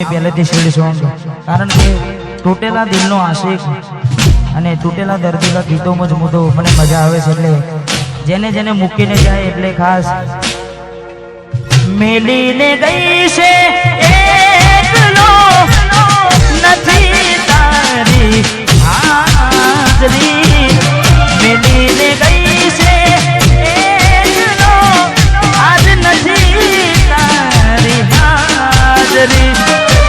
આપણી પહેલેથી shade song, કારણ કે તૂટેલા દિલનો આશિક અને તૂટેલા દર્દીના ગીતોમાં જ મુદ્દો મને મજા આવે છે, એટલે જેને જેને મૂકીને જાય એટલે ખાસ મેલીને ગઈ છે એકલો નથી તારી હાજરી, મેલીને ગઈ છે એકલો આજ નથી તારી હાજરી,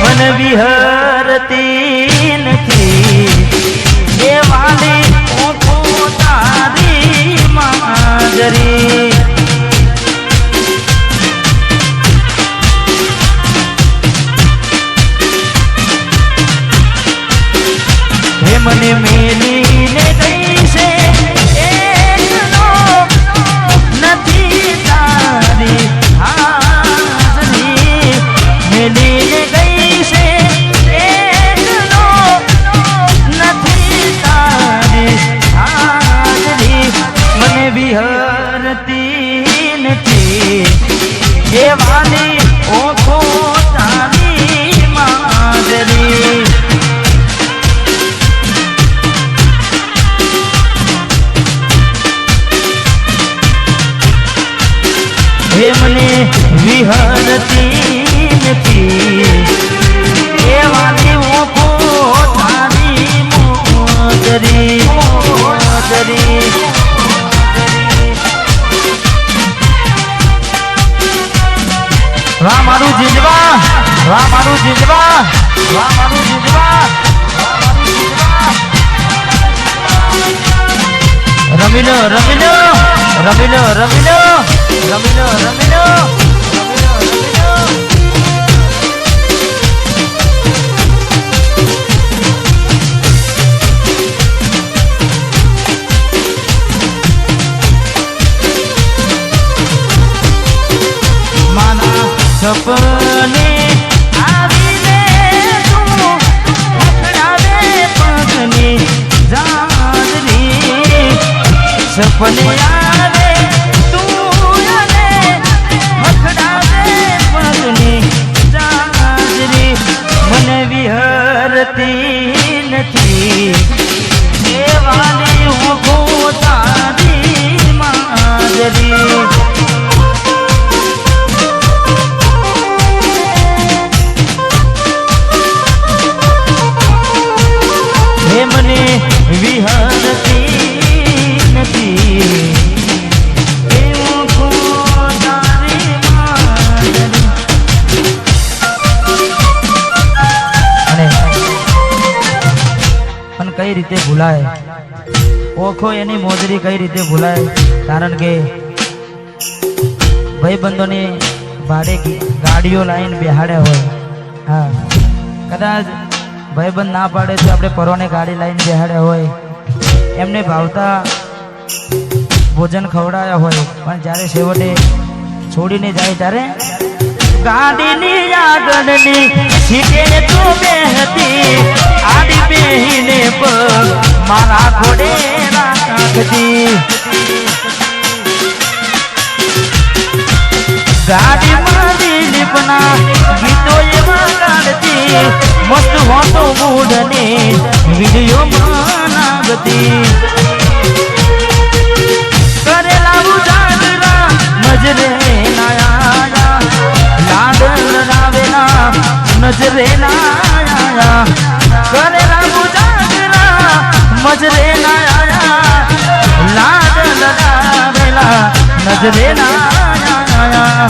મન વિહરતી નથી એ વાલી ઓઠો તારી માજરી, હે મને મેલીને ગઈ છે એકલો નથી તારી હાજરી, મેલીને ગઈ છે એકલો નથી તારી હાજરી, મને વિહરતી નથી એ વાલી ઓઠો તારી માજરી, હે મને વિહરતી નથી એ વાલી ઓખો તારી મોજરી, મોજરી, વાહ મારું જીજવા, વાહ મારું જીજવા, વાહ મારું જીજવા, રમીલો રમીલો રમીલો રમીલો રમીલો રમીલો માના સપને આવીને તું અથડાવે પગની જાજરી, સપને આવે તું અને અથડાવે પગની જાજરી, મને વિહરતી નથી એ વાલી ઓખો તારી માજરી, હે મને વિહરતી નથી એ ઓખો તારી માજરી, અને પણ કઈ રીતે ભૂલાય ઓખો એની મોજરી, કઈ રીતે ભૂલાય, કારણ કે ભાઈબંધોની ભાડે ગાડીઓ લાઈન બેહાડ્યા હોય, હા કદાચ ભાઈબંધ ના પાડે તો આપણે પરોને ગાડી લાઈન બેહાડ્યા હોય, એમને ભાવતા ભોજન ખવડાવ્યા હોય, પણ જ્યારે છેવટે છોડીને જાય ત્યારે ગાડીની આગળની સીટે તું બેહતી, આડી બેહીને પગ મારા ઘોડે રાખતી, ગાડીમાં દિલીપના ગીતો એમાં ગાડતી, મસ્ત હોતો મૂડને વિડીયોમાં નાગતી, કરેલા ઉજાગરા નજરે નાયા, લાડ લડાવેલા નજરે નાયા, કરેલા ઉજાગરા મજરે નાયા, લાડ લડાવેલા નજરે નાયા,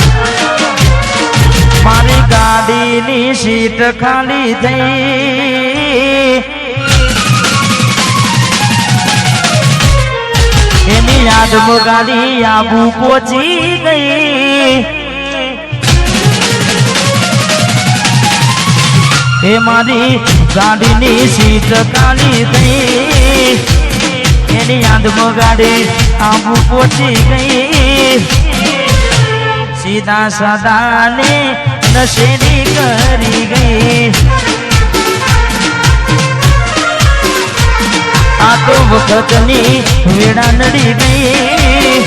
મારી ગાડીની સીટ ખાલી થઈ એની યાદમાં ગાડી આબુ પહોંચી ગઈ, એ મારી ગાડીની સીટ ખાલી થઈ એની યાદમાં ગાડી આબુ પહોંચી ગઈ, સીધા સાદાને નશેડી કરી ગઈ, આ તો વખતની વેડા નડી ગઈ,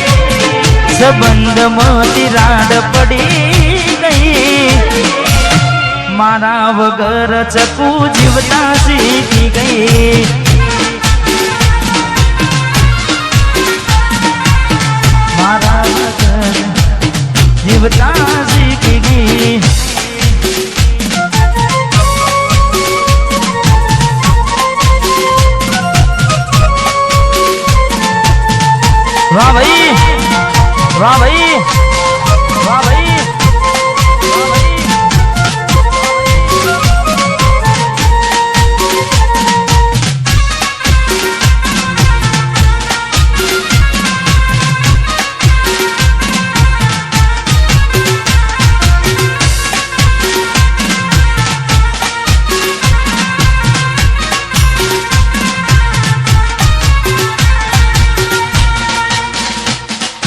સંબંધમાં તિરાડ પડી ગઈ, મારા વગર ચકુ જીવતા શીખી ગઈ મારા વગર જીવતા શીખી ગઈ વાહ ભાઈ વાહ ભાઈ વાહ ભાઈ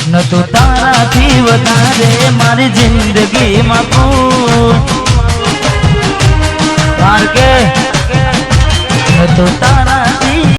ન તો તારાથી વધારે મારી જિંદગીમાં કોઈ કારણ કે ન તો તારાથી